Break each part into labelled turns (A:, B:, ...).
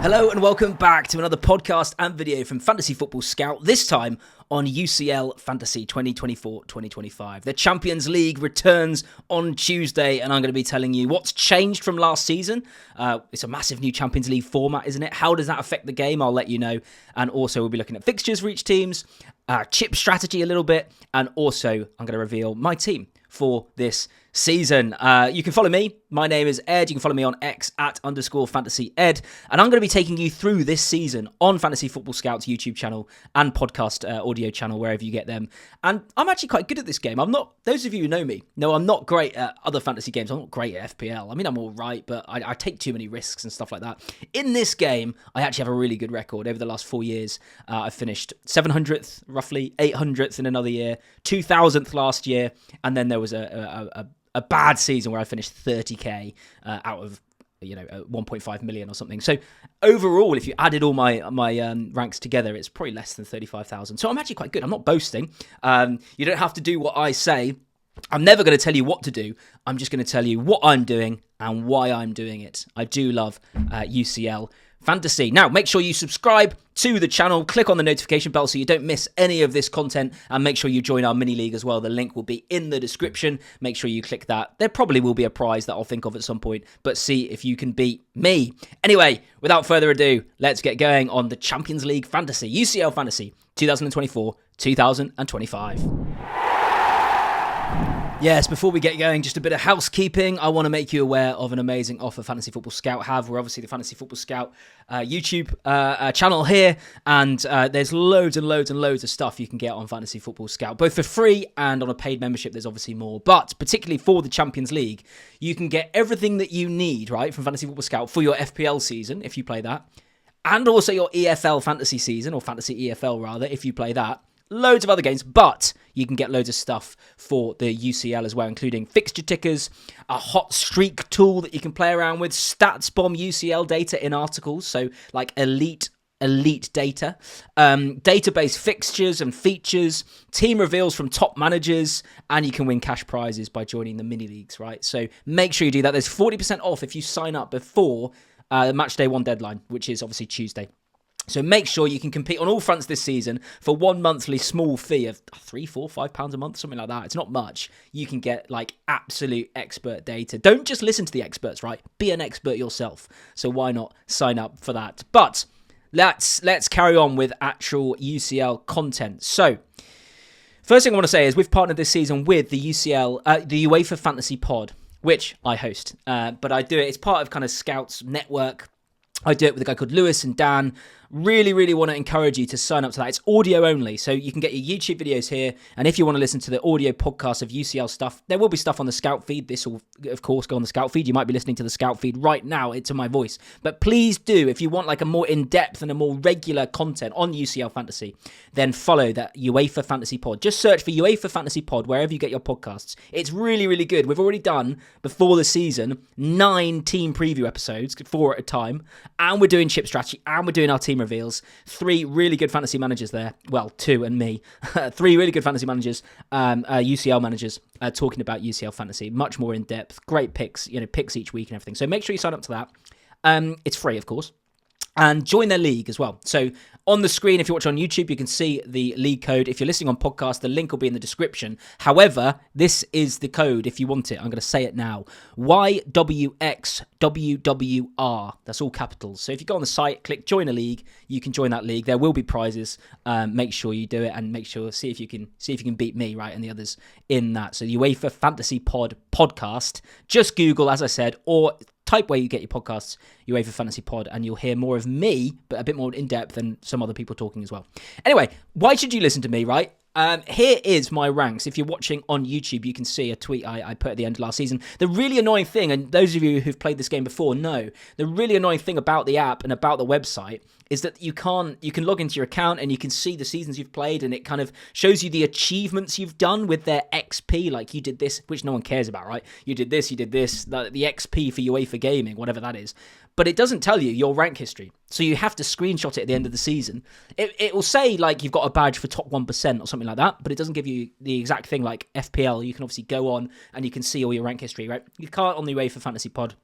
A: Hello and welcome back to another podcast and video from Fantasy Football Scout, this time on UCL Fantasy 2024-2025. The Champions League returns on Tuesday and I'm going to be telling you what's changed from last season. It's a massive new Champions League format, isn't it? How does that affect the game? I'll let you know. And also we'll be looking at fixtures for each teams, chip strategy a little bit, and also I'm going to reveal my team for this season. You can follow me. My name is Ed. You can follow me on X @_fantasyed. And I'm going to be taking you through this season on Fantasy Football Scout's YouTube channel and podcast audio channel, wherever you get them. And I'm actually quite good at this game. Those of you who know me know I'm not great at other fantasy games. I'm not great at FPL. I mean, I'm all right, but I take too many risks and stuff like that. In this game, I actually have a really good record. Over the last 4 years, I've finished 700th, roughly 800th in another year, 2000th last year, and then there was a bad season where I finished 30k out of 1.5 million or something. So overall, if you added all my ranks together, it's probably less than 35,000. So I'm actually quite good. I'm not boasting. You don't have to do what I say. I'm never going to tell you what to do. I'm just going to tell you what I'm doing and why I'm doing it. I do love UCL Fantasy. Now, make sure you subscribe to the channel, click on the notification bell so you don't miss any of this content, and make sure you join our mini league as well. The link will be in the description. Make sure you click that. There probably will be a prize that I'll think of at some point, but see if you can beat me. Anyway, without further ado, let's get going on the Champions League Fantasy, UCL Fantasy 2024-2025. Yes, before we get going, just a bit of housekeeping. I want to make you aware of an amazing offer Fantasy Football Scout have. We're obviously the Fantasy Football Scout YouTube channel here, and there's loads and loads and loads of stuff you can get on Fantasy Football Scout, both for free and on a paid membership. There's obviously more, but particularly for the Champions League, you can get everything that you need, right, from Fantasy Football Scout for your FPL season, if you play that, and also your EFL fantasy season, or Fantasy EFL rather, if you play that. Loads of other games, but you can get loads of stuff for the UCL as well, including fixture tickers, a hot streak tool that you can play around with, stats bomb UCL data in articles, so like elite data, database fixtures and features, team reveals from top managers, and you can win cash prizes by joining the mini leagues, right? So make sure you do that. There's 40% off if you sign up before the Matchday One deadline, which is obviously Tuesday. So make sure you can compete on all fronts this season for one monthly small fee of £3, £4, £5 a month, something like that. It's not much. You can get like absolute expert data. Don't just listen to the experts, right? Be an expert yourself. So why not sign up for that? But let's carry on with actual UCL content. So first thing I want to say is we've partnered this season with the UCL, the UEFA Fantasy Pod, which I host. But I do it. It's part of kind of Scout's network. I do it with a guy called Lewis and Dan. Really, really want to encourage you to sign up to that. It's audio only, so you can get your YouTube videos here. And if you want to listen to the audio podcast of UCL stuff, there will be stuff on the Scout feed. This will, of course, go on the Scout feed. You might be listening to the Scout feed right now. It's in my voice. But please do, if you want like a more in-depth and a more regular content on UCL Fantasy, then follow that UEFA Fantasy Pod. Just search for UEFA Fantasy Pod wherever you get your podcasts. It's really, really good. We've already done, before the season, 9 team preview episodes, 4 at a time. And we're doing chip strategy, and we're doing our team reveals. 3 really good fantasy managers there. Well, 2 and me. 3 really good fantasy managers, UCL managers, talking about UCL fantasy. Much more in depth. Great picks, picks each week and everything. So make sure you sign up to that. It's free, of course. And join their league as well. So on the screen, if you watch on YouTube, you can see the league code. If you're listening on podcast, the link will be in the description. However, this is the code if you want it. I'm going to say it now. YWXWWR. That's all capitals. So if you go on the site, click join a league, you can join that league. There will be prizes. Make sure you do it and make sure, see if you can beat me, right, and the others in that. So the UEFA Fantasy Pod podcast. Just Google, as I said, or type where you get your podcasts, UEFA Fantasy Pod, and you'll hear more of me, but a bit more in-depth and some other people talking as well. Anyway, why should you listen to me, right? Here is my ranks. If you're watching on YouTube, you can see a tweet I put at the end of last season. The really annoying thing, and those of you who've played this game before know, the really annoying thing about the app and about the website is that you can log into your account and you can see the seasons you've played, and it kind of shows you the achievements you've done with their XP, like you did this, which no one cares about, right? You did this, the XP for UEFA Gaming, whatever that is. But it doesn't tell you your rank history. So you have to screenshot it at the end of the season. It will say, like, you've got a badge for top 1% or something like that, but it doesn't give you the exact thing like FPL. You can obviously go on and you can see all your rank history, right? You can't on the UEFA Fantasy Pod.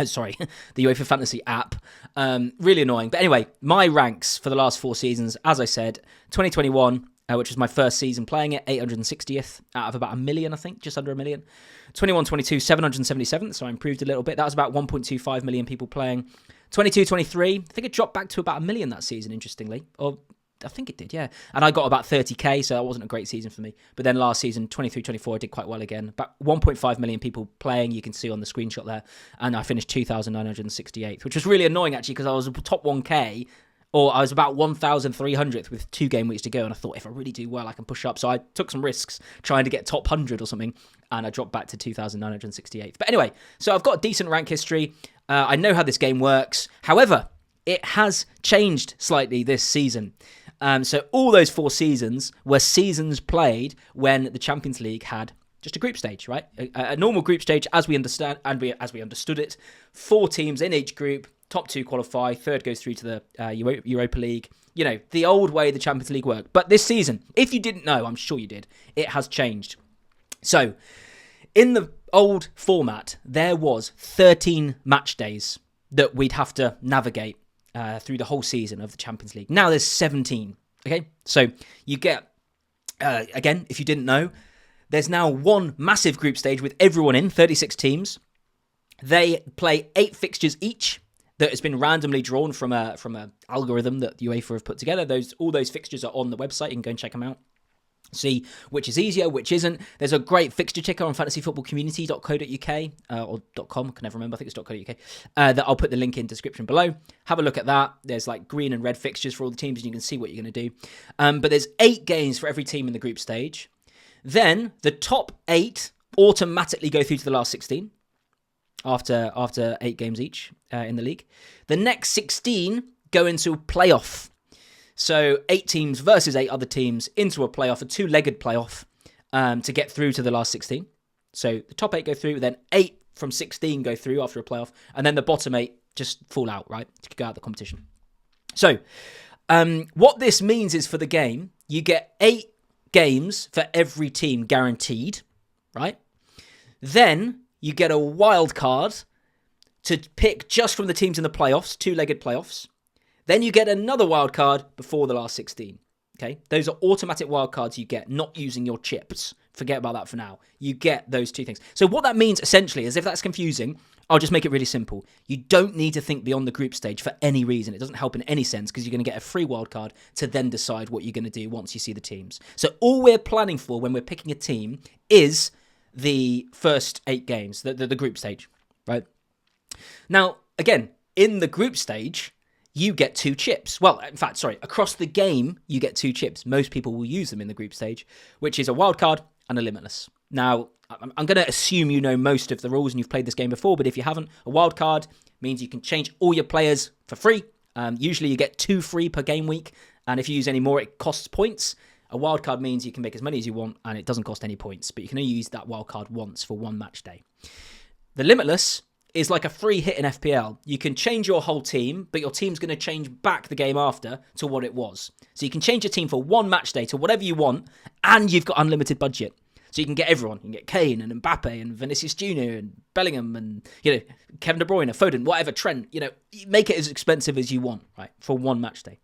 A: Sorry, the UEFA Fantasy app. Really annoying. But anyway, my ranks for the last 4 seasons, as I said, 2021, which was my first season playing it, 860th out of about 1 million, I think, just under 1 million. 21-22, 777th, so I improved a little bit. That was about 1.25 million people playing. 22-23, I think it dropped back to about 1 million that season, interestingly. Or I think it did, yeah. And I got about 30k, so that wasn't a great season for me. But then last season, 23-24, I did quite well again. About 1.5 million people playing, you can see on the screenshot there. And I finished 2,968th, which was really annoying, actually, because I was top 1k, or I was about 1,300th with 2 game weeks to go. And I thought, if I really do well, I can push up. So I took some risks trying to get top 100 or something. And I dropped back to 2,968th. But anyway, so I've got a decent rank history. I know how this game works. However, it has changed slightly this season. So all those 4 seasons were seasons played when the Champions League had just a group stage, right? A normal group stage, as we understand and as we understood it. 4 teams in each group, top 2 qualify, third goes through to the Europa League. You know, the old way the Champions League worked. But this season, if you didn't know, I'm sure you did, it has changed. So, in the old format, there was 13 match days that we'd have to navigate through the whole season of the Champions League. Now there's 17, okay? So you get, again, if you didn't know, there's now one massive group stage with everyone in, 36 teams. They play 8 fixtures each that has been randomly drawn from a algorithm that UEFA have put together. All those fixtures are on the website. You can go and check them out. See which is easier, which isn't. There's a great fixture checker on fantasyfootballcommunity.co.uk or .com, I can never remember, I think it's .co.uk, that I'll put the link in description below. Have a look at that. There's like green and red fixtures for all the teams and you can see what you're going to do. But there's 8 games for every team in the group stage. Then the top 8 automatically go through to the last 16 after 8 games each in the league. The next 16 go into playoff. So 8 teams versus 8 other teams into a playoff, a 2-legged playoff to get through to the last 16. So the top 8 go through, then 8 from 16 go through after a playoff, and then the bottom 8 just fall out, right, to go out of the competition. So what this means is for the game, you get 8 games for every team guaranteed, right? Then you get a wild card to pick just from the teams in the playoffs, 2-legged playoffs. Then you get another wild card before the last 16. Okay, those are automatic wild cards you get, not using your chips. Forget about that for now. You get those 2 things. So what that means essentially is, if that's confusing, I'll just make it really simple. You don't need to think beyond the group stage for any reason. It doesn't help in any sense because you're going to get a free wild card to then decide what you're going to do once you see the teams. So all we're planning for when we're picking a team is the first 8 games, the group stage, right? Now, again, in the group stage, you get 2 chips. Well, in fact, sorry, across the game, you get 2 chips. Most people will use them in the group stage, which is a wild card and a limitless. Now, I'm going to assume you know most of the rules and you've played this game before, but if you haven't, a wild card means you can change all your players for free. Usually you get 2 free per game week, and if you use any more, it costs points. A wild card means you can make as many as you want, and it doesn't cost any points, but you can only use that wild card once for 1 match day. The limitless is like a free hit in FPL. You can change your whole team, but your team's going to change back the game after to what it was. So you can change your team for 1 match day to whatever you want, and you've got unlimited budget. So you can get everyone. You can get Kane and Mbappe and Vinicius Jr. and Bellingham and, Kevin De Bruyne, Foden, whatever, Trent. Make it as expensive as you want, right, for 1 match day.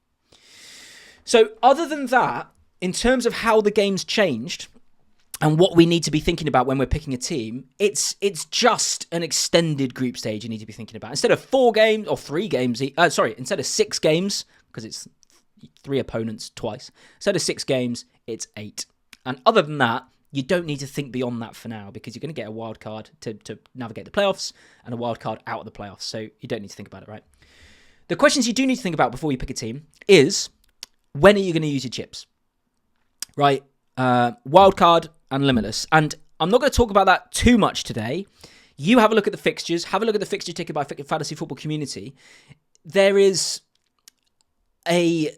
A: So other than that, in terms of how the game's changed, and what we need to be thinking about when we're picking a team, it's just an extended group stage you need to be thinking about. Instead of 4 games or 3 games, instead of 6 games, because it's 3 opponents twice, instead of 6 games, it's 8. And other than that, you don't need to think beyond that for now, because you're going to get a wild card to navigate the playoffs and a wild card out of the playoffs. So you don't need to think about it, right? The questions you do need to think about before you pick a team is, when are you going to use your chips? Right? Wild card and limitless. And I'm not going to talk about that too much today. You have a look at the fixtures. Have a look at the fixture ticker by Fantasy Football Community. There is a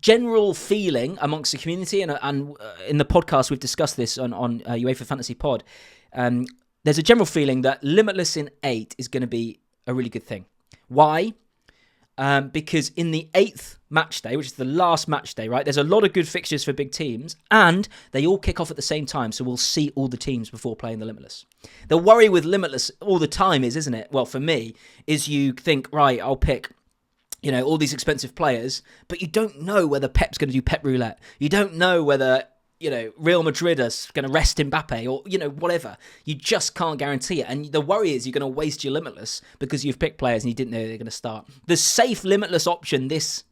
A: general feeling amongst the community, and in the podcast we've discussed this on UEFA Fantasy Pod. There's a general feeling that limitless in 8 is going to be a really good thing. Why? Because in the 8th match day, which is the last match day, right? There's a lot of good fixtures for big teams, and they all kick off at the same time, so we'll see all the teams before playing the Limitless. The worry with Limitless all the time is, isn't it? Well, for me, is you think, right, I'll pick, all these expensive players, but you don't know whether Pep's going to do Pep Roulette. You don't know whether, Real Madrid are going to rest Mbappe or, whatever. You just can't guarantee it. And the worry is you're going to waste your Limitless because you've picked players and you didn't know they're going to start. The safe Limitless option this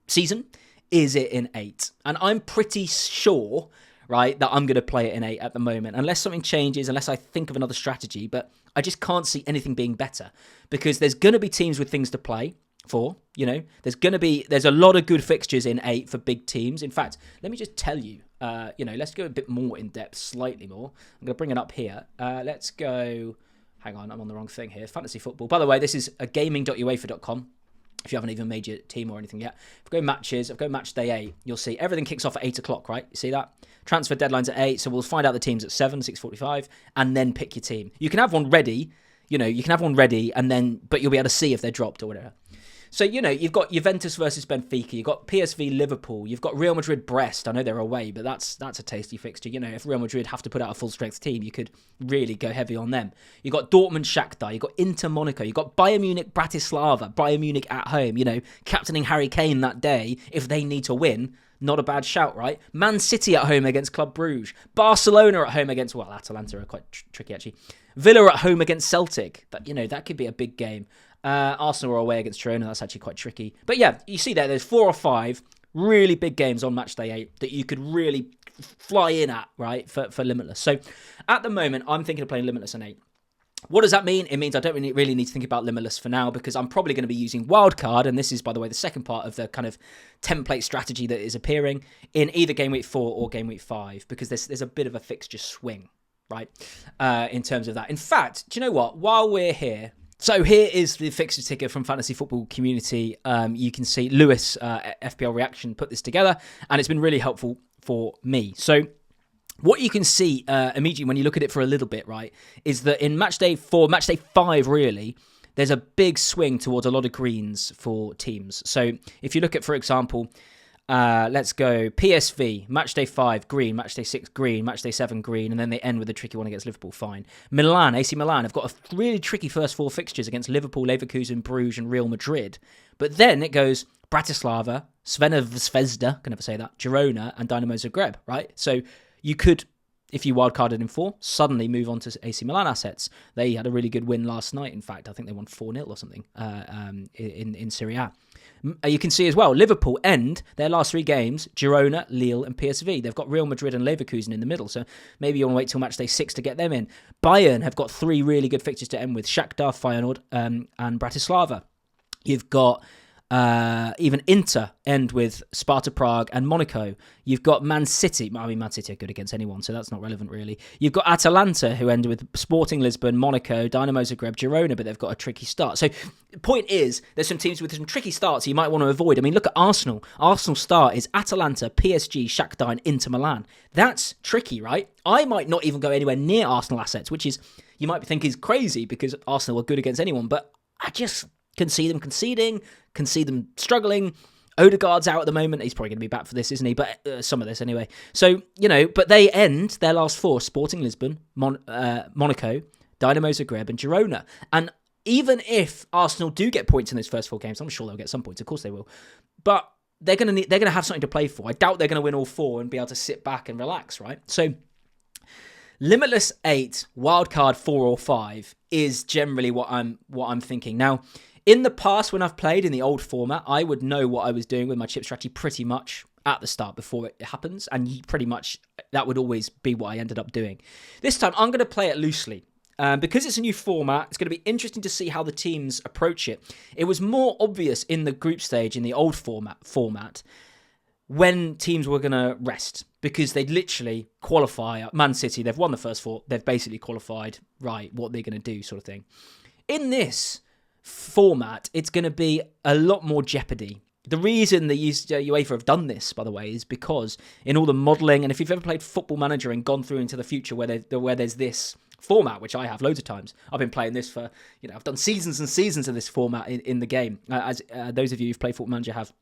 A: season is it in 8. And I'm pretty sure, right, that I'm going to play it in 8 at the moment. Unless something changes, unless I think of another strategy. But I just can't see anything being better because there's going to be teams with things to play for, there's a lot of good fixtures in 8 for big teams. In fact, let me just tell you, let's go a bit more in depth, slightly more. I'm going to bring it up here. Let's go, hang on, I'm on the wrong thing here. Fantasy football. By the way, this is a gaming.uefa.com. If you haven't even made your team or anything yet. If we go matches, if we go match day 8, you'll see everything kicks off at 8 o'clock, right? You see that? Transfer deadline's at 8, so we'll find out the teams at 7, 6:45, and then pick your team. You can have one ready, and then, but you'll be able to see if they're dropped or whatever. So, you've got Juventus versus Benfica, you've got PSV Liverpool, you've got Real Madrid Brest. I know they're away, but that's a tasty fixture. If Real Madrid have to put out a full-strength team, you could really go heavy on them. You've got Dortmund Shakhtar, you've got Inter Monaco, you've got Bayern Munich Bratislava, Bayern Munich at home, captaining Harry Kane that day if they need to win. Not a bad shout, right? Man City at home against Club Brugge. Barcelona at home against, Atalanta are quite tricky, actually. Villa at home against Celtic. That could be a big game. Arsenal are away against Girona. That's actually quite tricky. But yeah, you see there's 4 or 5 really big games on match day 8 that you could really fly in at, right, for Limitless. So at the moment, I'm thinking of playing Limitless in 8. What does that mean? It means I don't really need to think about Limitless for now because I'm probably going to be using Wildcard, and this is, by the way, the second part of the kind of template strategy that is appearing in either Game Week 4 or Game Week 5 because there's a bit of a fixture swing, right, in terms of that. In fact, do you know what? While we're here, so here is the fixture ticker from Fantasy Football Community. You can see Lewis, FPL Reaction, put this together, and it's been really helpful for me. So what you can see immediately when you look at it for a little bit, right, is that in match day 4, match day 5, really, there's a big swing towards a lot of greens for teams. So if you look at, for example, let's go PSV, match day 5, green, match day 6, green, match day 7, green, and then they end with a tricky one against Liverpool, fine. Milan, AC Milan, have got a really tricky first 4 fixtures against Liverpool, Leverkusen, Bruges, and Real Madrid. But then it goes Bratislava, Zvezda, can never say that, Girona, and Dynamo Zagreb, right? So you could, if you wildcarded in 4, suddenly move on to AC Milan assets. They had a really good win last night, in fact. I think they won 4-0 or something in Serie A. You can see as well, Liverpool end their last 3 games, Girona, Lille, and PSV. They've got Real Madrid and Leverkusen in the middle, so maybe you want to wait till match day 6 to get them in. Bayern have got 3 really good fixtures to end with, Shakhtar, Feyenoord, and Bratislava. You've got even Inter end with Sparta Prague and Monaco. You've got Man City. I mean, Man City are good against anyone, so that's not relevant really. You've got Atalanta, who end with Sporting Lisbon, Monaco, Dynamo Zagreb, Girona, but they've got a tricky start. So the point is, there's some teams with some tricky starts you might want to avoid. I mean, look at Arsenal. Arsenal's start is Atalanta, PSG, Shakhtar, and Inter Milan. That's tricky, right? I might not even go anywhere near Arsenal assets, which is, you might think is crazy because Arsenal are good against anyone, but I just can see them conceding, can see them struggling. Odegaard's out at the moment. He's probably going to be back for this, isn't he? But some of this anyway. So, but they end their last 4, Sporting Lisbon, Monaco, Dynamo Zagreb, and Girona. And even if Arsenal do get points in those first 4 games, I'm sure they'll get some points. Of course they will. But they're going to have something to play for. I doubt they're going to win all 4 and be able to sit back and relax, right? So Limitless 8, wildcard 4 or 5 is generally what I'm thinking. Now, in the past, when I've played in the old format, I would know what I was doing with my chip strategy pretty much at the start before it happens, and pretty much that would always be what I ended up doing. This time, I'm going to play it loosely. Because it's a new format, it's going to be interesting to see how the teams approach it. It was more obvious in the group stage in the old format when teams were going to rest, because they'd literally qualify. Man City, they've won the first 4, they've basically qualified, right, what they're going to do sort of thing. In this format, it's going to be a lot more jeopardy. The reason the UEFA have done this, by the way, is because in all the modelling, and if you've ever played Football Manager and gone through into the future where there's this format, which I have loads of times, I've been playing this for, I've done seasons and seasons of this format in the game, as those of you who've played Football Manager have.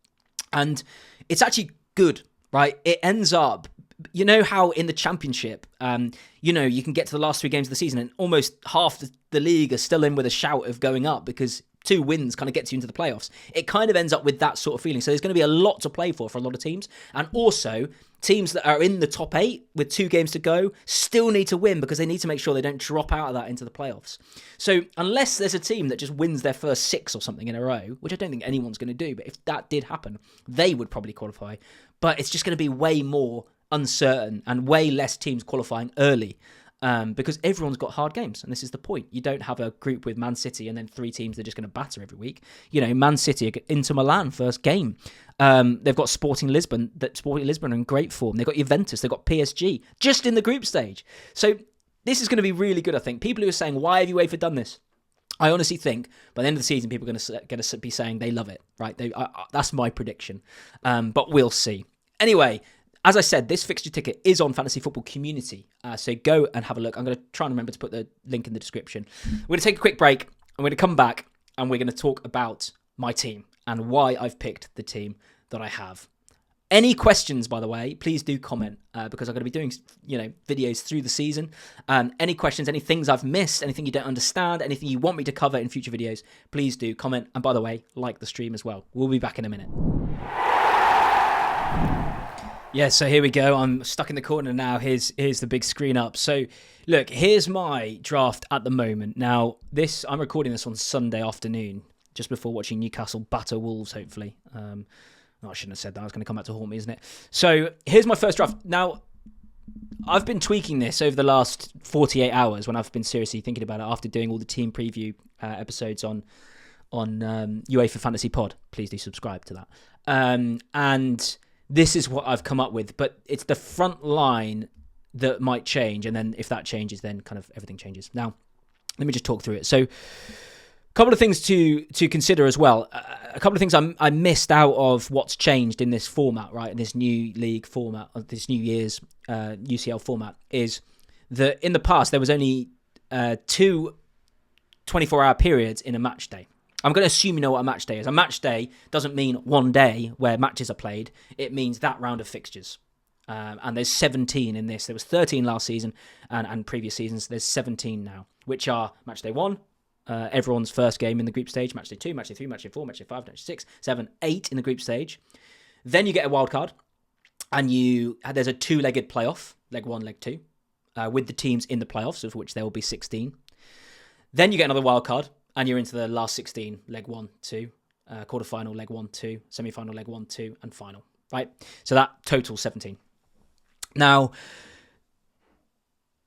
A: And it's actually good, right? It ends up, you know how in the championship, you can get to the last 3 games of the season and almost half the league are still in with a shout of going up because 2 wins kind of gets you into the playoffs. It kind of ends up with that sort of feeling. So there's going to be a lot to play for a lot of teams. And also, teams that are in the top 8 with 2 games to go still need to win because they need to make sure they don't drop out of that into the playoffs. So unless there's a team that just wins their first 6 or something in a row, which I don't think anyone's going to do, but if that did happen, they would probably qualify. But it's just going to be way more uncertain and way less teams qualifying early. Because everyone's got hard games, and this is the point. You don't have a group with Man City and then 3 teams they're just going to batter every week. Man City, Inter Milan, first game. They've got Sporting Lisbon are in great form. They've got Juventus, they've got PSG, just in the group stage. So this is going to be really good, I think. People who are saying, why have UEFA done this? I honestly think by the end of the season, people are going to be saying they love it, right? That's my prediction, but we'll see. Anyway, as I said, this fixture ticket is on Fantasy Football Community, so go and have a look. I'm going to try and remember to put the link in the description. We're going to take a quick break. I'm going to come back, and we're going to talk about my team and why I've picked the team that I have. Any questions, by the way, please do comment, because I'm going to be doing, videos through the season. Any questions, any things I've missed, anything you don't understand, anything you want me to cover in future videos, please do comment. And by the way, like the stream as well. We'll be back in a minute. Yeah, so here we go. I'm stuck in the corner now. Here's the big screen up. So, look, here's my draft at the moment. Now, I'm recording this on Sunday afternoon, just before watching Newcastle batter Wolves, hopefully. I shouldn't have said that. I was going to come back to haunt me, isn't it? So, here's my first draft. Now, I've been tweaking this over the last 48 hours when I've been seriously thinking about it after doing all the team preview episodes on UEFA Fantasy Pod. Please do subscribe to that. And this is what I've come up with, but it's the front line that might change, and then if that changes, then kind of everything changes. Now, let me just talk through it. So, a couple of things to consider as well. A couple of things I missed out of what's changed in this format, right? In this new league format, this New Year's UCL format, is that in the past there was only 2 24-hour periods in a match day. I'm going to assume you know what a match day is. A match day doesn't mean one day where matches are played. It means that round of fixtures. And there's 17 in this. There was 13 last season and previous seasons. There's 17 now, which are match day 1, everyone's first game in the group stage, match day 2, match day 3, match day 4, match day 5, match day 6, 7, 8 in the group stage. Then you get a wild card, and there's a 2-legged playoff, leg 1, leg 2, with the teams in the playoffs, of which there will be 16. Then you get another wild card, and you're into the last 16, leg 1, 2, quarterfinal, leg 1, 2, semi-final, leg 1, 2, and final, right? So that totals 17. Now,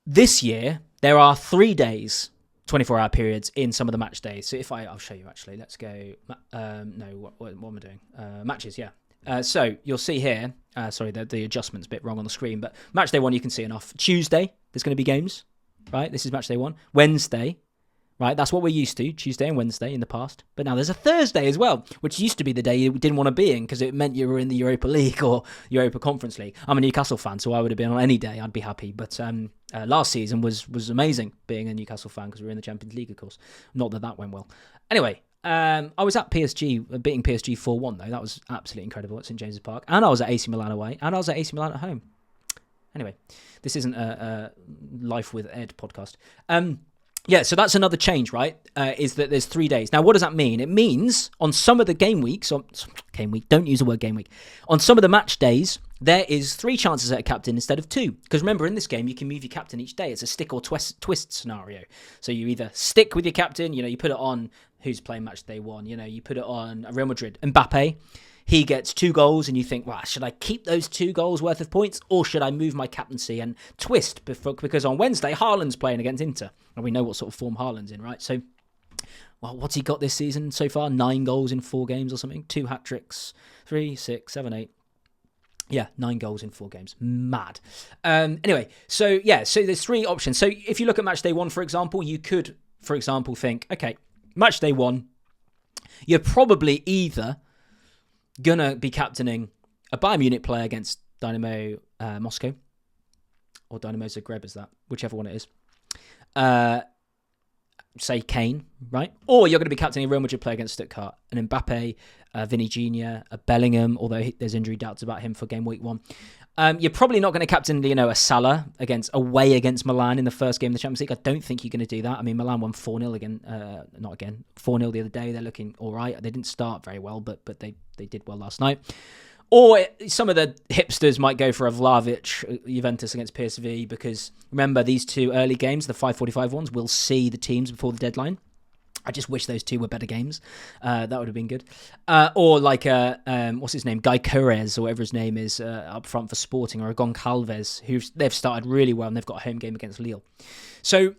A: this year, there are 3 days, 24-hour periods in some of the match days. So I'll show you actually. Let's go. What am I doing? Matches, yeah. So you'll see here. Sorry, the adjustment's a bit wrong on the screen, but match day 1 you can see enough. Tuesday, there's going to be games, right? This is match day 1. Wednesday. Right, that's what we're used to, Tuesday and Wednesday in the past. But now there's a Thursday as well, which used to be the day you didn't want to be in because it meant you were in the Europa League or Europa Conference League. I'm a Newcastle fan, so I would have been on any day. I'd be happy. But last season was amazing being a Newcastle fan because we were in the Champions League, of course. Not that went well. Anyway, I was at PSG, beating PSG 4-1, though. That was absolutely incredible at St James's Park. And I was at AC Milan away, and I was at AC Milan at home. Anyway, this isn't a Life with Ed podcast. Yeah, so that's another change, right? Is that there's 3 days. Now, what does that mean? It means on some of the game weeks, don't use the word game week. On some of the match days, there is 3 chances at a captain instead of 2. Because remember, in this game, you can move your captain each day. It's a stick or twist scenario. So you either stick with your captain, you put it on who's playing match day 1. You put it on Real Madrid, Mbappe. He gets 2 goals and you think, well, should I keep those 2 goals worth of points or should I move my captaincy and twist? Because on Wednesday, Haaland's playing against Inter. And we know what sort of form Haaland's in, right? So, well, what's he got this season so far? 9 goals in 4 games or something? 2 hat-tricks, 3, 6, 7, 8. Yeah, 9 goals in 4 games. Mad. Anyway, so there's 3 options. So if you look at match day 1, for example, you could, for example, think, okay, match day 1, you're probably either gonna be captaining a Bayern Munich player against Dynamo Moscow or Dynamo Zagreb, is that, whichever one it is, say Kane, right? Or you're going to be captaining a Real Madrid player against Stuttgart, an Mbappe, Vinny Jr., a Bellingham, although there's injury doubts about him for game week 1. You're probably not going to captain, a Salah away against Milan in the first game of the Champions League. I don't think you're going to do that. I mean, Milan won 4-0 again. 4-0 the other day. They're looking all right. They didn't start very well, but they did well last night. Or some of the hipsters might go for a Vlahovic Juventus against PSV, because remember, these two early games, the 5:45 ones, we'll see the teams before the deadline. I just wish those two were better games. That would have been good. Or like, what's his name? Guy Correz, or whatever his name is, up front for Sporting, or Goncalves, they've started really well, and they've got a home game against Lille. So,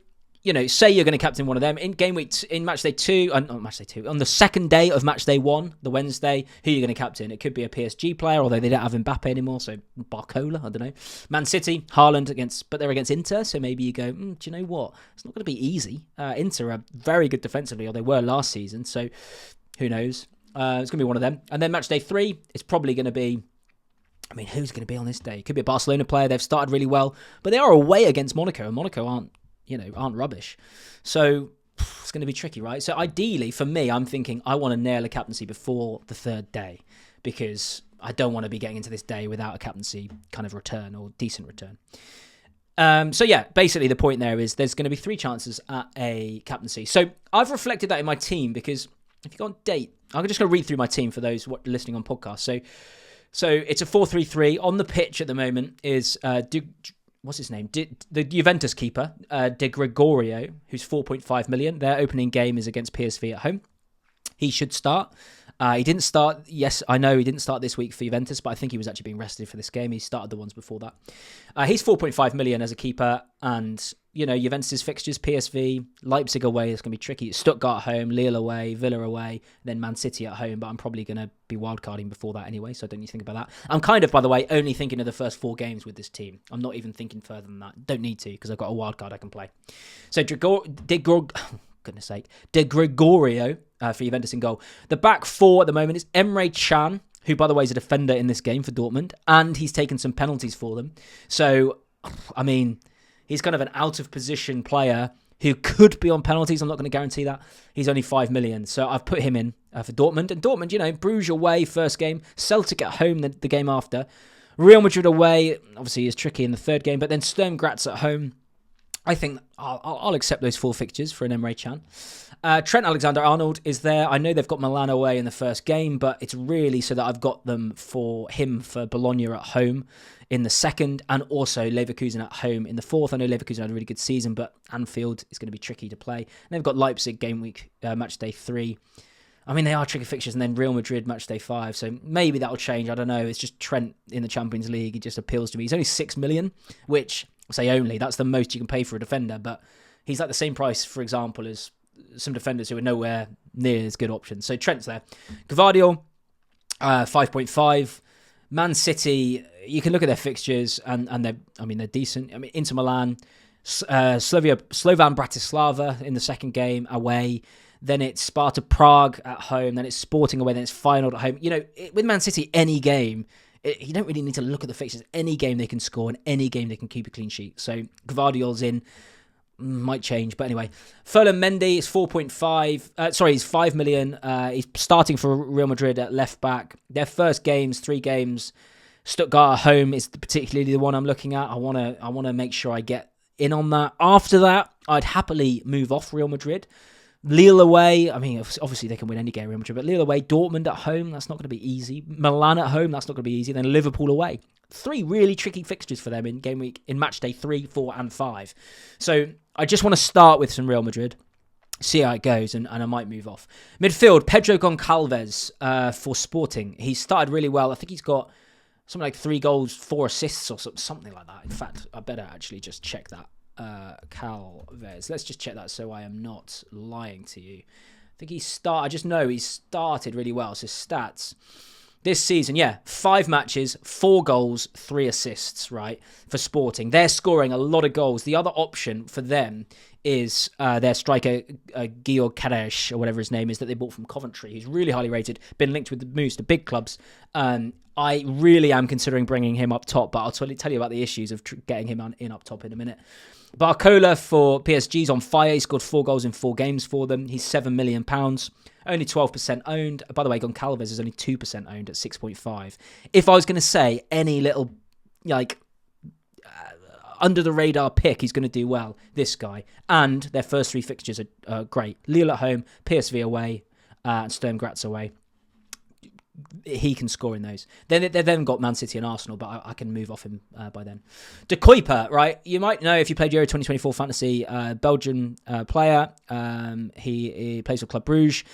A: say you're going to captain one of them in game week, in matchday 2, on the second day of matchday 1, the Wednesday, who are you going to captain? It could be a PSG player, although they don't have Mbappe anymore, so Barcola, I don't know. Man City, Haaland but they're against Inter, so maybe you go, do you know what? It's not going to be easy. Inter are very good defensively, or they were last season, so who knows? It's going to be one of them. And then matchday 3, it's probably going to be, who's going to be on this day? It could be a Barcelona player. They've started really well, but they are away against Monaco, and Monaco aren't rubbish. So it's going to be tricky, right? So ideally, for me, I'm thinking I want to nail a captaincy before the third day, because I don't want to be getting into this day without a captaincy kind of return, or decent return. So yeah, basically the point there is there's going to be 3 chances at a captaincy. So I've reflected that in my team, because if you go on date, I'm just going to read through my team for those listening on podcast. So it's a 4-3-3. On the pitch at the moment is what's his name? The Juventus keeper, De Gregorio, who's 4.5 million. Their opening game is against PSV at home. He should start. He didn't start. Yes, I know he didn't start this week for Juventus, but I think he was actually being rested for this game. He started the ones before that. He's 4.5 million as a keeper, and Juventus' fixtures: PSV, Leipzig away. It's going to be tricky. Stuttgart at home, Lille away, Villa away, then Man City at home. But I'm probably going to be wildcarding before that anyway, so don't need to think about that. I'm kind of, by the way, only thinking of the first 4 games with this team. I'm not even thinking further than that. Don't need to, because I've got a wildcard I can play. So goodness sake, De Gregorio for Juventus in goal. The back 4 at the moment is Emre Can, who, by the way, is a defender in this game for Dortmund, and he's taken some penalties for them. So, he's kind of an out-of-position player who could be on penalties. I'm not going to guarantee that. He's only 5 million, so I've put him in for Dortmund. And Dortmund, Bruges away first game, Celtic at home the game after, Real Madrid away, obviously is tricky in the third game, but then Sturm Graz at home. I think I'll accept those 4 fixtures for an Emre Can. Trent Alexander-Arnold is there. I know they've got Milan away in the first game, but it's really so that I've got them for Bologna at home in the second, and also Leverkusen at home in the fourth. I know Leverkusen had a really good season, but Anfield is going to be tricky to play. And they've got Leipzig game week, match day 3. They are tricky fixtures, and then Real Madrid match day 5. So maybe that'll change. I don't know. It's just Trent in the Champions League. He just appeals to me. He's only 6 million, which, say only, that's the most you can pay for a defender, but he's like the same price, for example, as some defenders who are nowhere near as good options. So Trent's there. Gvardiol, 5.5. Man City, you can look at their fixtures, and they're decent. Inter Milan, Slovan Bratislava in the second game away. Then it's Sparta Prague at home. Then it's Sporting away. Then it's Feyenoord at home. With Man City, any game, you don't really need to look at the fixtures. Any game they can score, and any game they can keep a clean sheet. So Gvardiol's in. Might change, but anyway. Ferland Mendy is 4.5. He's 5 million. He's starting for Real Madrid at left back. Their first games, 3 games. Stuttgart at home is particularly the one I'm looking at. I want to make sure I get in on that. After that, I'd happily move off Real Madrid. Lille away, obviously they can win any game, Real Madrid, but Lille away, Dortmund at home, that's not going to be easy. Milan at home, that's not going to be easy. Then Liverpool away. 3 really tricky fixtures for them in game week, in match day 3, 4, and 5. So I just want to start with some Real Madrid, see how it goes, and I might move off. Midfield, Pedro Goncalves for Sporting. He started really well. I think he's got something like 3 goals, 4 assists, or something like that. In fact, I better actually just check that. Calves. Let's just check that so I am not lying to you. I think I just know he started really well. So stats this season, 5 matches, 4 goals, 3 assists, right, for Sporting. They're scoring a lot of goals. The other option for them is their striker, Georg Kadesh, or whatever his name is, that they bought from Coventry. He's really highly rated, been linked with the moves to big clubs. I really am considering bringing him up top, but I'll tell you about the issues of getting him in up top in a minute. Barcola for PSG's on fire. He scored 4 goals in 4 games for them. He's £7 million. Only 12% owned. By the way, Goncalves is only 2% owned at 6.5. If I was going to say any little, under the radar pick, he's going to do well, this guy. And their first 3 fixtures are great. Lille at home, PSV away, and Sturm Graz away. He can score in those. They've then got Man City and Arsenal, but I can move off him by then. De Kuyper, right? You might know if you played Euro 2024 Fantasy, Belgian player. He plays for Club Brugge.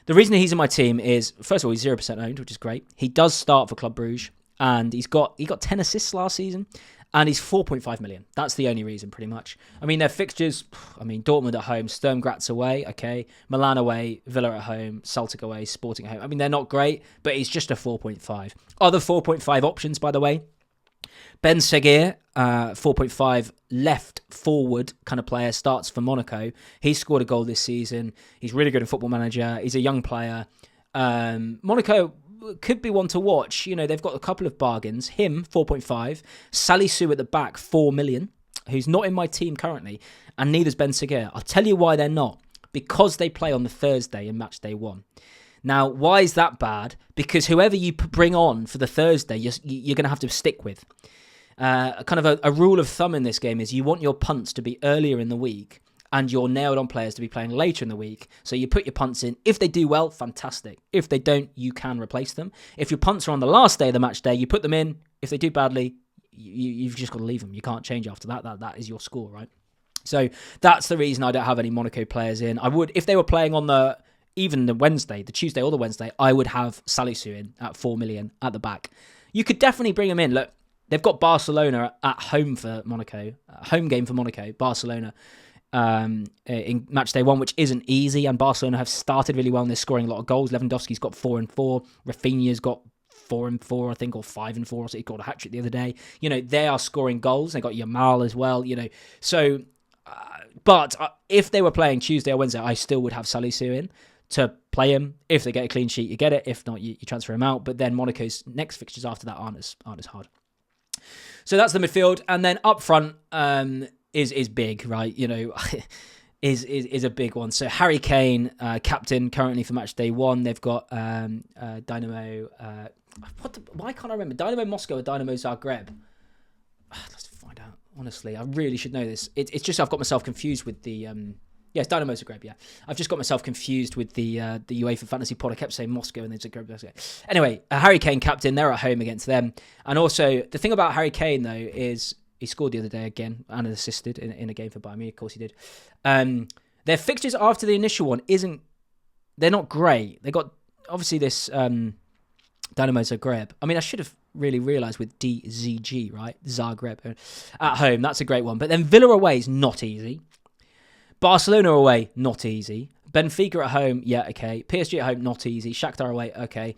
A: The reason he's in my team is, first of all, he's 0% owned, which is great. He does start for Club Brugge, and he got 10 assists last season, and he's 4.5 million. That's the only reason, pretty much. I mean, their fixtures, Dortmund at home, Sturm Graz away, okay, Milan away, Villa at home, Celtic away, Sporting at home. I mean, they're not great, but he's just a 4.5. Other 4.5 options, by the way. Ben Seguir, 4.5 left forward kind of player, starts for Monaco. He's scored a goal this season. He's really good at Football Manager. He's a young player. Monaco could be one to watch. They've got a couple of bargains. Him, 4.5. Salisu at the back, 4 million, who's not in my team currently, and neither's Ben Seguir. I'll tell you why they're not. Because they play on the Thursday in Matchday 1. Now, why is that bad? Because whoever you bring on for the Thursday, you're going to have to stick with. Kind of a rule of thumb in this game is you want your punts to be earlier in the week and your nailed-on players to be playing later in the week. So you put your punts in. If they do well, fantastic. If they don't, you can replace them. If your punts are on the last day of the match day, you put them in. If they do badly, you've just got to leave them. You can't change after that. That is your score, right? So that's the reason I don't have any Monaco players in. I would, if they were playing on the Wednesday, the Tuesday or the Wednesday, I would have Salisu in at 4 million at the back. You could definitely bring him in. Look, they've got Barcelona at home for Monaco, home game for Monaco, Barcelona in Matchday 1, which isn't easy, and Barcelona have started really well and they're scoring a lot of goals. Lewandowski's got 4 and 4, Rafinha's got 4 and 4, I think, or 5 and 4, so he got a hat-trick the other day. They are scoring goals. They got Yamal as well, so... But if they were playing Tuesday or Wednesday, I still would have Salisu in to play him. If they get a clean sheet, you get it. If not, you transfer him out. But then Monaco's next fixtures after that aren't as hard. So that's the midfield. And then up front is big, right? Is a big one. So Harry Kane, captain currently for Matchday 1. They've got Dynamo... why can't I remember? Dynamo Moscow or Dynamo Zagreb? Let's find out. Honestly, I really should know this. It's just I've got myself confused with the... Yes, Dynamo Zagreb, yeah. I've just got myself confused with the UEFA Fantasy Pod. I kept saying Moscow and then Zagreb. Anyway, Harry Kane captain, they're at home against them. And also, the thing about Harry Kane, though, is he scored the other day again and assisted in a game for Bayern Munich. Of course he did. Their fixtures after the initial one they're not great. They got, obviously, this Dynamo Zagreb. I mean, I should have really realised with DZG, right? Zagreb at home, that's a great one. But then Villa away is not easy. Barcelona away, not easy. Benfica at home, yeah, okay. PSG at home, not easy. Shakhtar away, okay.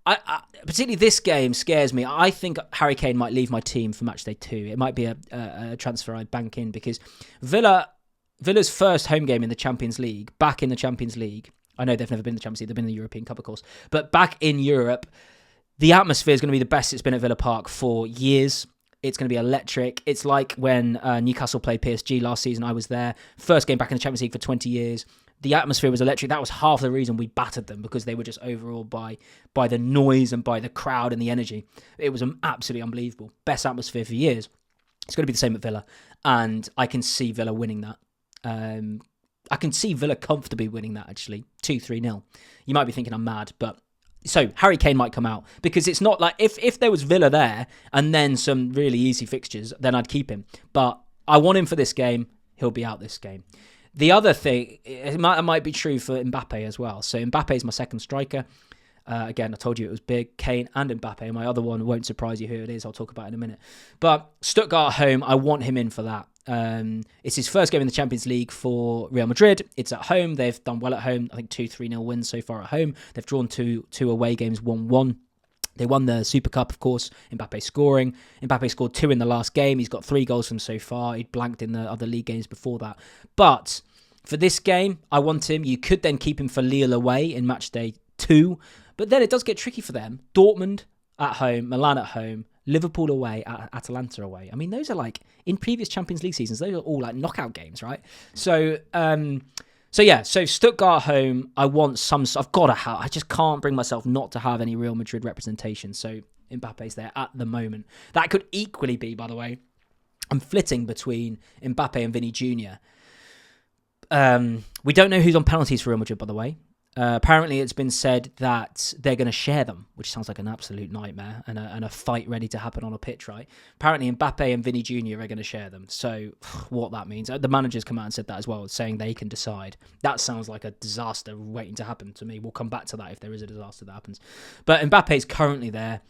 A: I particularly this game scares me. I think Harry Kane might leave my team for Matchday 2. It might be a transfer I bank in because Villa's first home game in the Champions League, back in the Champions League. I know they've never been in the Champions League, they've been in the European Cup, of course. But back in Europe, the atmosphere is going to be the best it's been at Villa Park for years. It's going to be electric. It's like when Newcastle played PSG last season. I was there. First game back in the Champions League for 20 years. The atmosphere was electric. That was half the reason we battered them, because they were just overawed by the noise and by the crowd and the energy. It was absolutely unbelievable. Best atmosphere for years. It's going to be the same at Villa. And I can see Villa winning that. I can see Villa comfortably winning that, actually. 2-3-0. You might be thinking I'm mad, but... So, Harry Kane might come out, because it's not like, if there was Villa there, and then some really easy fixtures, then I'd keep him. But I want him for this game, he'll be out this game. The other thing, it might be true for Mbappe as well. So, Mbappe is my second striker. Again, I told you it was big, Kane and Mbappe. My other one won't surprise you who it is, I'll talk about it in a minute. But Stuttgart at home, I want him in for that. It's his first game in the Champions League for Real Madrid. It's at home. They've done well at home. I think 2-3-0 wins so far at home. They've drawn two away games, 1-1. They won the Super Cup, of course. Mbappe scoring. Mbappe scored 2 in the last game. He's got 3 goals from so far. He'd blanked in the other league games before that. But for this game, I want him. You could then keep him for Lille away in Matchday 2. But then it does get tricky for them. Dortmund at home, Milan at home, Liverpool away, Atalanta away. I mean, those are like, in previous Champions League seasons, those are all like knockout games, right? So Stuttgart home, I want I've got to have, I just can't bring myself not to have any Real Madrid representation. So Mbappe's there at the moment. That could equally be, by the way, I'm flitting between Mbappe and Vinny Jr. We don't know who's on penalties for Real Madrid, by the way. Apparently, it's been said that they're going to share them, which sounds like an absolute nightmare and a fight ready to happen on a pitch, right? Apparently, Mbappe and Vinny Jr. are going to share them. So, what that means, the managers come out and said that as well, saying they can decide. That sounds like a disaster waiting to happen to me. We'll come back to that if there is a disaster that happens. But Mbappe's currently there.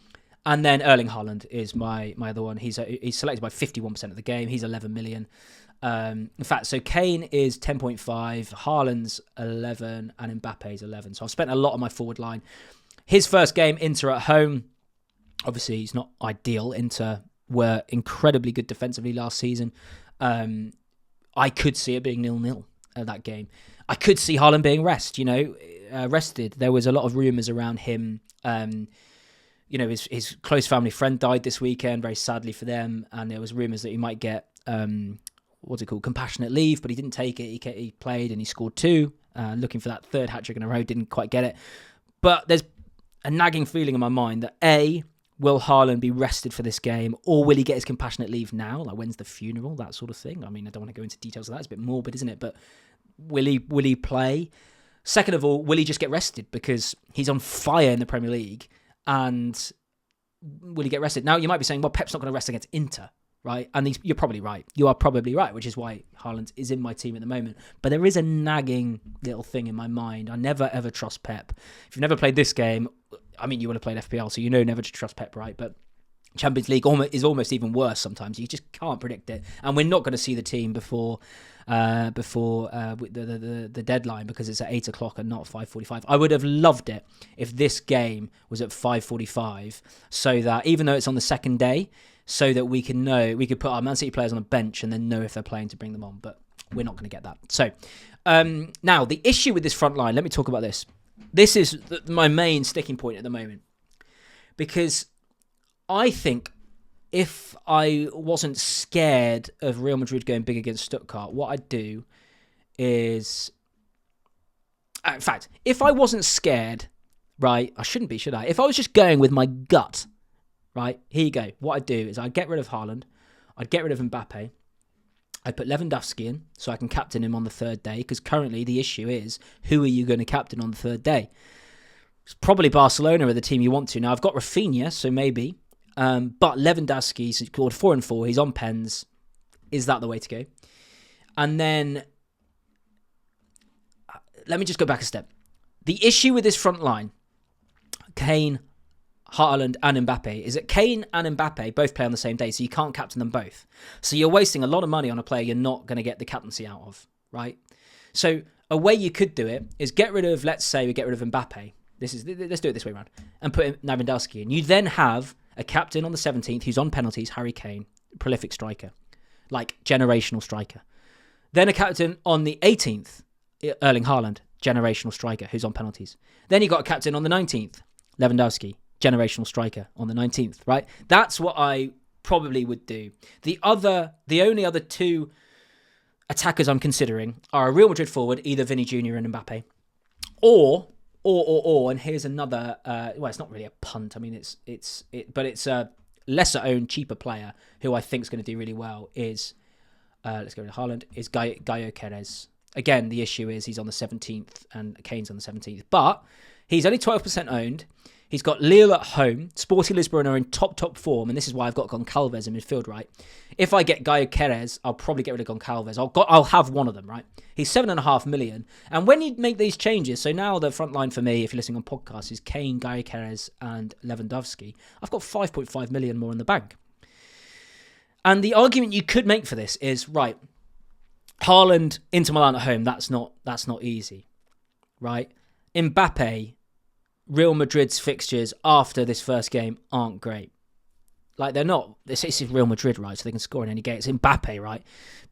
A: And then Erling Haaland is my other one. He's selected by 51% of the game. He's 11 million. In fact, so Kane is 10.5, Haaland's 11, and Mbappe's 11. So I've spent a lot on my forward line. His first game, Inter at home. Obviously, he's not ideal. Inter were incredibly good defensively last season. I could see it being 0-0 that game. I could see Haaland being rested. There was a lot of rumours around him. His close family friend died this weekend, very sadly for them, and there was rumours that he might get compassionate leave, but he didn't take it. He played and he scored 2, looking for that third hat-trick in a row, didn't quite get it. But there's a nagging feeling in my mind that A, will Haaland be rested for this game, or will he get his compassionate leave now? Like, when's the funeral? That sort of thing. I mean, I don't want to go into details of that. It's a bit morbid, isn't it? But will he play? Second of all, will he just get rested? Because he's on fire in the Premier League, and will he get rested? Now, you might be saying, well, Pep's not going to rest against Inter, right? And you're probably right. You are probably right, which is why Haaland is in my team at the moment. But there is a nagging little thing in my mind. I never, ever trust Pep. If you've never played this game, I mean, you would have played FPL, so you know never to trust Pep, right? But Champions League is almost even worse sometimes. You just can't predict it. And we're not going to see the team before the deadline, because it's at 8 o'clock and not 5:45. I would have loved it if this game was at 5:45, so that even though it's on the second day, so that we can know, we could put our Man City players on a bench and then know if they're playing to bring them on. But we're not going to get that. So now the issue with this front line, let me talk about this. This is my main sticking point at the moment, because I think if I wasn't scared of Real Madrid going big against Stuttgart, what I'd do is... In fact, if I wasn't scared, right, I shouldn't be, should I? If I was just going with my gut, right, here you go. What I'd do is I'd get rid of Haaland, I'd get rid of Mbappe, I'd put Lewandowski in so I can captain him on the third day, because currently the issue is, who are you going to captain on the third day? It's probably Barcelona are the team you want to. Now, I've got Rafinha, so maybe... but Lewandowski's scored 4 and 4. He's on pens. Is that the way to go? And then, let me just go back a step. The issue with this front line, Kane, Haaland and Mbappe, is that Kane and Mbappe both play on the same day, so you can't captain them both. So you're wasting a lot of money on a player you're not going to get the captaincy out of, right? So a way you could do it is get rid of, let's say we get rid of Mbappe. Let's do it this way around. And put Lewandowski in. You then have a captain on the 17th who's on penalties, Harry Kane, prolific striker, like generational striker. Then a captain on the 18th, Erling Haaland, generational striker who's on penalties. Then you got a captain on the 19th, Lewandowski, generational striker on the 19th, right? That's what I probably would do. The only other 2 attackers I'm considering are a Real Madrid forward, either Vinny Jr. and Mbappe, or, and here's another, well, it's not really a punt. I mean, but it's a lesser owned, cheaper player who I think is going to do really well is, let's go to Haaland, is Gaio Queiroz. Again, the issue is he's on the 17th and Kane's on the 17th, but he's only 12% owned. He's got Lille at home. Sporting Lisbon are in top form, and this is why I've got Goncalves in midfield, right? If I get Gaio Queiroz, I'll probably get rid of Goncalves. I'll have one of them, right? He's 7.5 million. And when you make these changes, so now the front line for me, if you're listening on podcasts, is Kane, Gaio Queiroz, and Lewandowski. I've got 5.5 million more in the bank. And the argument you could make for this is, right, Haaland, Inter Milan at home, that's not easy, right? Mbappe, Real Madrid's fixtures after this first game aren't great. Like, they're not. This is Real Madrid, right? So they can score in any game. It's Mbappe, right?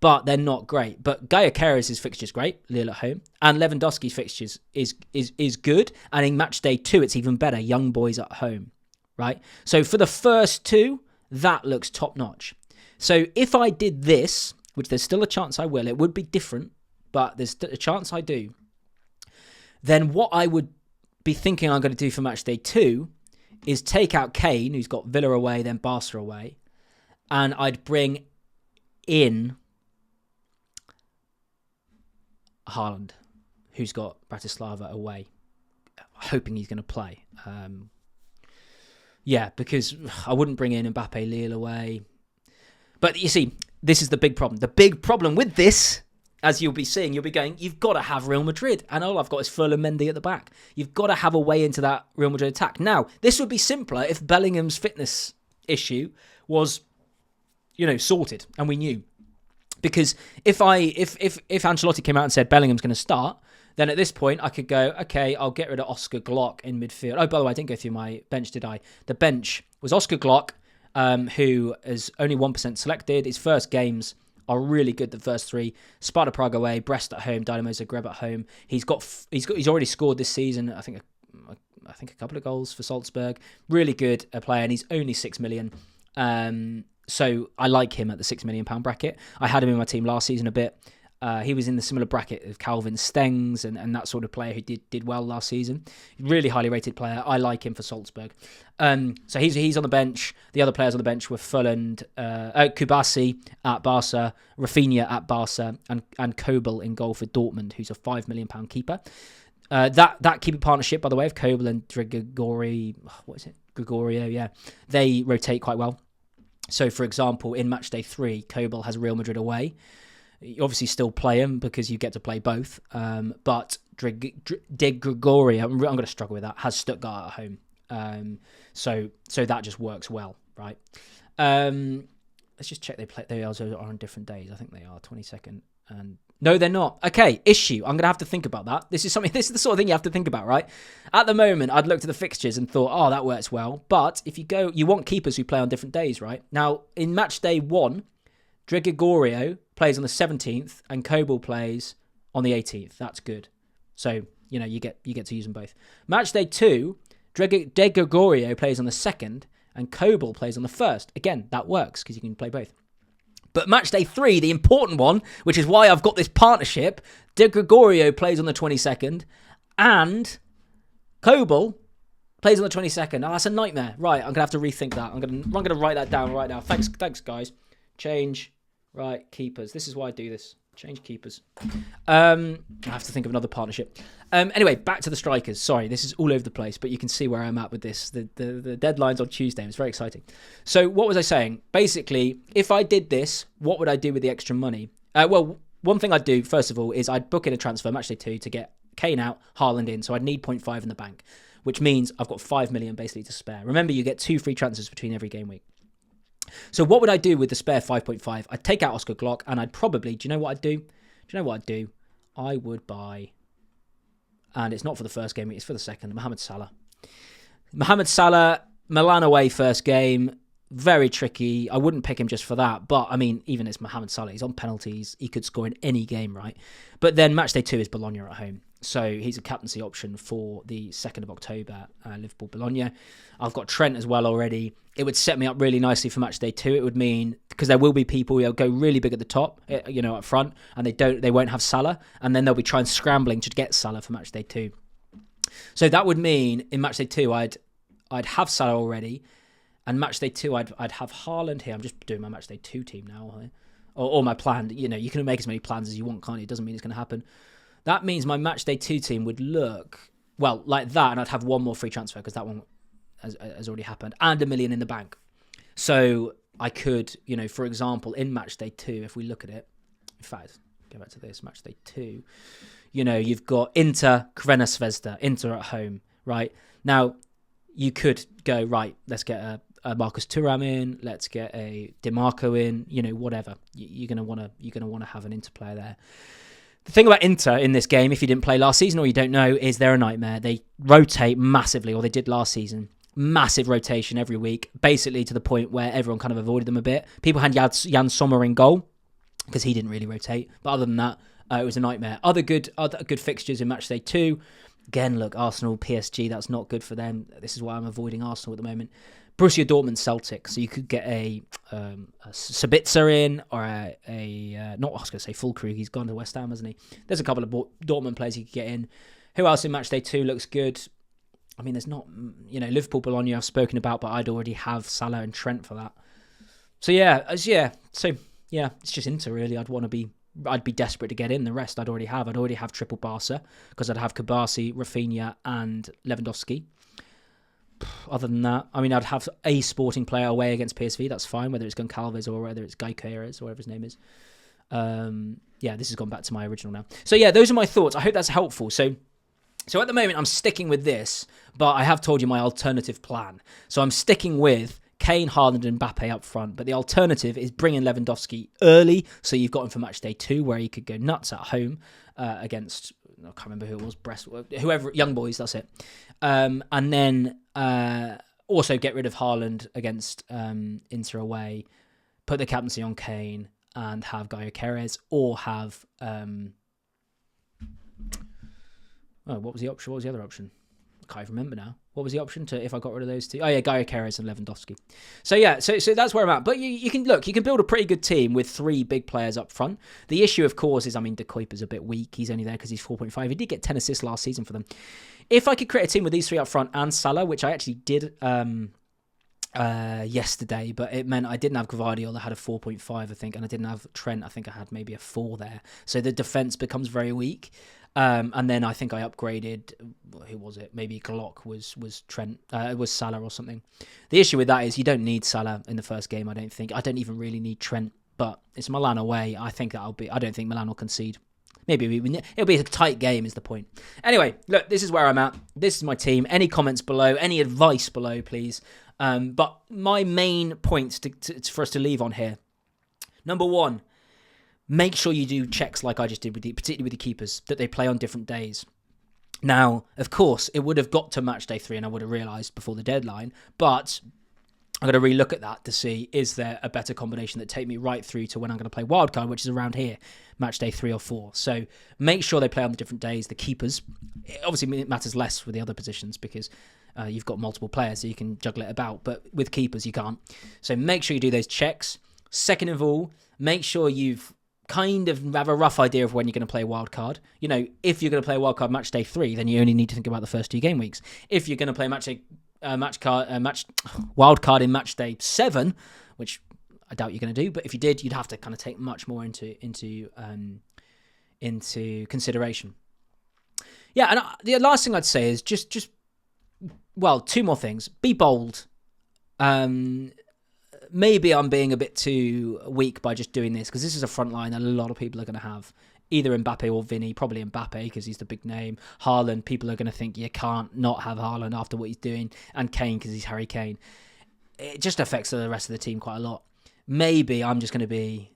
A: But they're not great. But Gyökeres' fixture's great, Lille at home. And Lewandowski's fixtures is good. And in match day 2, it's even better. Young boys at home, right? So for the first 2, that looks top notch. So if I did this, which there's still a chance I will, it would be different, but there's a chance I do, then what I would be thinking I'm going to do for match day 2 is take out Kane, who's got Villa away, then Barca away, and I'd bring in Haaland, who's got Bratislava away, hoping he's going to play. Because I wouldn't bring in Mbappe, Lille away. But you see, this is the big problem. The big problem with this, as you'll be seeing, you'll be going, you've got to have Real Madrid. And all I've got is Ferland Mendy at the back. You've got to have a way into that Real Madrid attack. Now, this would be simpler if Bellingham's fitness issue was, sorted and we knew. Because if Ancelotti came out and said Bellingham's going to start, then at this point I could go, okay, I'll get rid of Oscar Glock in midfield. Oh, by the way, I didn't go through my bench, did I? The bench was Oscar Glock, who is only 1% selected. His first games are really good, the first 3. Sparta Prague away, Brest at home, Dynamo Zagreb at home. He's already scored this season, I think a couple of goals for Salzburg. Really good player, and he's only 6 million. So I like him at the £6 million bracket. I had him in my team last season a bit. He was in the similar bracket of Calvin Stengs and that sort of player who did well last season. Really highly rated player. I like him for Salzburg. So he's on the bench. The other players on the bench were Fulland, Kubasi at Barca, Rafinha at Barca, and Kobel in goal for Dortmund, who's a £5 million keeper. That keeper partnership, by the way, of Kobel and Gregorio, yeah, they rotate quite well. So, for example, in match day 3, Kobel has Real Madrid away. You obviously still play him because you get to play both. But De Gregorio, I'm going to struggle with that, has Stuttgart at home. So that just works well, right? Let's just check they also are on different days. I think they are 22nd. And no, they're not. Okay, issue. I'm going to have to think about that. This is the sort of thing you have to think about, right? At the moment, I'd looked at the fixtures and thought, oh, that works well. But if you want keepers who play on different days, right? Now, in match day 1, De Gregorio plays on the 17th and Kobel plays on the 18th. That's good. So, you get to use them both. Match day 2, De Gregorio plays on the 2nd and Kobel plays on the 1st. Again, that works because you can play both. But match day 3, the important one, which is why I've got this partnership, De Gregorio plays on the 22nd and Kobel plays on the 22nd. Oh, that's a nightmare. Right, I'm going to have to rethink that. I'm going to write that down right now. Thanks, guys. Change. Right, keepers. This is why I do this. Change keepers. I have to think of another partnership. Anyway, back to the strikers. Sorry, this is all over the place, but you can see where I'm at with this. The deadline's on Tuesday. It's very exciting. So what was I saying? Basically, if I did this, what would I do with the extra money? Well, one thing I'd do, first of all, is I'd book in a transfer, matchday 2, to get Kane out, Haaland in. So I'd need 0.5 in the bank, which means I've got 5 million basically to spare. Remember, you get 2 free transfers between every game week. So what would I do with the spare 5.5? I'd take out Oscar Glock and I'd probably, do you know what I'd do? I would buy, and it's not for the first game, it's for the second, Mohamed Salah. Milan away first game, very tricky. I wouldn't pick him just for that, but I mean, even it's Mohamed Salah, he's on penalties, he could score in any game, right? But then match day 2 is Bologna at home. So he's a captaincy option for the 2nd of October, Liverpool-Bologna. I've got Trent as well already. It would set me up really nicely for match day 2. It would mean, because there will be people who go really big at the top, up front, and they won't have Salah, and then they'll be trying scrambling to get Salah for match day 2. So that would mean in match day 2, I'd have Salah already, and match day 2, I'd have Haaland here. I'm just doing my match day 2 team now, or my plan. You can make as many plans as you want, can't you? It doesn't mean it's going to happen. That means my match day 2 team would look, well, like that, and I'd have one more free transfer because that one has already happened, and $1 million in the bank. So I could, for example, in match day 2, if we look at it, in fact, go back to this, match day 2, you've got Inter, Crvena Zvezda, Inter at home, right? Now, you could go, right, let's get a Marcus Thuram in, let's get a DiMarco in, whatever. You're gonna want to have an Inter player there. The thing about Inter in this game, if you didn't play last season or you don't know, is they're a nightmare. They rotate massively, or they did last season. Massive rotation every week, basically to the point where everyone kind of avoided them a bit. People had Jan Sommer in goal because he didn't really rotate. But other than that, it was a nightmare. Other good fixtures in Matchday 2. Again, look, Arsenal, PSG, that's not good for them. This is why I'm avoiding Arsenal at the moment. Borussia Dortmund, Celtic. So you could get a Sabitzer in, or not, I was going to say Fulkrug. He's gone to West Ham, hasn't he? There's a couple of Dortmund players you could get in. Who else in Matchday 2 looks good? I mean, there's not, Liverpool, Bologna I've spoken about, but I'd already have Salah and Trent for that. So it's just Inter really. I'd be desperate to get in. The rest I'd already have. I'd already have triple Barca because I'd have Kabasi, Rafinha, and Lewandowski. Other than that, I mean, I'd have a Sporting player away against PSV. That's fine, whether it's Goncalves or whether it's Gyökeres or whatever his name is. This has gone back to my original now. So those are my thoughts. I hope that's helpful. So at the moment, I'm sticking with this, but I have told you my alternative plan. So I'm sticking with Kane, Haaland, and Mbappe up front. But the alternative is bringing Lewandowski early, so you've got him for Matchday 2, where he could go nuts at home against, I can't remember who it was, whoever, Young Boys, that's it. And then also get rid of Haaland against Inter away, put the captaincy on Kane, and have Gyökeres, or have... what was the option? What was the other option? I can't even remember now. What was the option if I got rid of those two? Gyökeres and Lewandowski. So that's where I'm at. But you can build a pretty good team with 3 big players up front. The issue, of course, is, De Kuyper's a bit weak. He's only there because he's 4.5. He did get 10 assists last season for them. If I could create a team with these 3 up front and Salah, which I actually did yesterday, but it meant I didn't have Gvardiol. I had a 4.5, I think, and I didn't have Trent. I think I had maybe a 4 there. So the defense becomes very weak. And then I think I upgraded, who was it? Maybe Glock was Trent, it was Salah or something. The issue with that is you don't need Salah in the first game, I don't think. I don't even really need Trent, but it's Milan away. I don't think Milan will concede. Maybe it'll be a tight game is the point. Anyway, look, this is where I'm at. This is my team. Any comments below, any advice below, please. But my main points for us to leave on here. Number 1, make sure you do checks like I just did, particularly with the keepers, that they play on different days. Now, of course, it would have got to Matchday 3 and I would have realised before the deadline, but I'm going to re-look at that to see, is there a better combination that take me right through to when I'm going to play wildcard, which is around here, Matchday 3 or 4. So make sure they play on the different days. The keepers, obviously it matters less with the other positions because you've got multiple players, so you can juggle it about, but with keepers you can't. So make sure you do those checks. Second of all, make sure you've kind of have a rough idea of when you're going to play wildcard. If you're going to play wildcard Matchday 3, then you only need to think about the first 2 game weeks. If you're going to play wildcard in Matchday 7, which I doubt you're going to do, but if you did, you'd have to kind of take much more into consideration. Yeah, and the last thing I'd say is just 2 more things. Be bold. Maybe I'm being a bit too weak by just doing this because this is a front line that a lot of people are going to have. Either Mbappe or Vinny, probably Mbappe because he's the big name. Haaland, people are going to think you can't not have Haaland after what he's doing. And Kane because he's Harry Kane. It just affects the rest of the team quite a lot. Maybe I'm just going to be...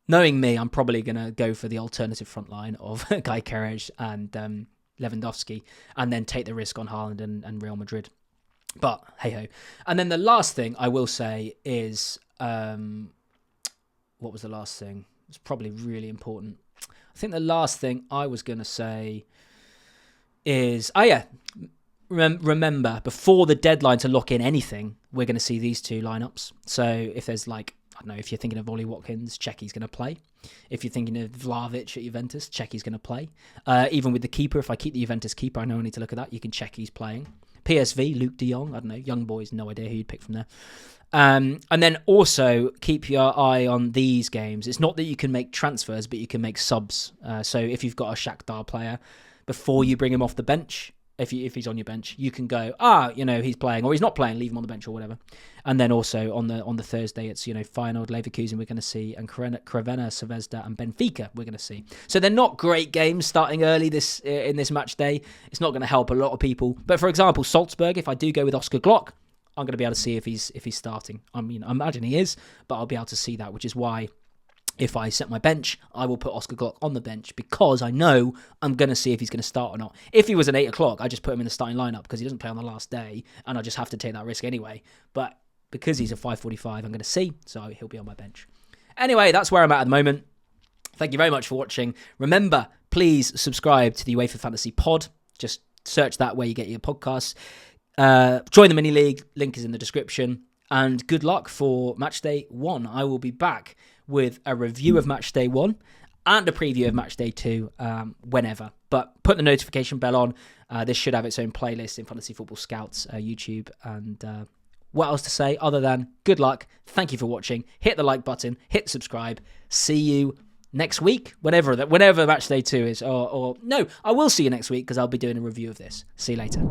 A: Knowing me, I'm probably going to go for the alternative front line of Gyökeres and Lewandowski and then take the risk on Haaland and Real Madrid. But hey-ho. And then the last thing I will say is... what was the last thing? It's probably really important. I think the last thing I was going to say is... remember, before the deadline to lock in anything, we're going to see these 2 lineups. So if there's if you're thinking of Ollie Watkins, Czechi's going to play. If you're thinking of Vlahovic at Juventus, Czechi's going to play. Even with the keeper, if I keep the Juventus keeper, I know I need to look at that. You can check he's playing. PSV, Luke de Jong, I don't know, young boys, no idea who you'd pick from there. And then also keep your eye on these games. It's not that you can make transfers, but you can make subs. So if you've got a Shakhtar player, before you bring him off the bench, if he's on your bench, you can go, he's playing, or he's not playing, leave him on the bench or whatever. And then also on the Thursday, it's, Feyenoord, Leverkusen we're going to see, and Crevena, Zvezda, and Benfica we're going to see. So they're not great games starting early in this match day. It's not going to help a lot of people. But for example, Salzburg, if I do go with Oscar Glock, I'm going to be able to see if he's starting. I mean, I imagine he is, but I'll be able to see that, which is why if I set my bench, I will put Oscar Glock on the bench because I know I'm going to see if he's going to start or not. If he was at 8 o'clock, I just put him in the starting lineup because he doesn't play on the last day, and I just have to take that risk anyway. But because he's a 5:45, I'm going to see, so he'll be on my bench. Anyway, that's where I'm at the moment. Thank you very much for watching. Remember, please subscribe to the UEFA Fantasy Pod. Just search that where you get your podcasts. Join the mini league. Link is in the description. And good luck for Matchday 1. I will be back with a review of Matchday 1 and a preview of Matchday 2 whenever. But put the notification bell on. This should have its own playlist in Fantasy Football Scouts YouTube. And what else to say other than good luck. Thank you for watching. Hit the like button. Hit subscribe. See you next week. Whenever Matchday 2 is. Or no, I will see you next week because I'll be doing a review of this. See you later.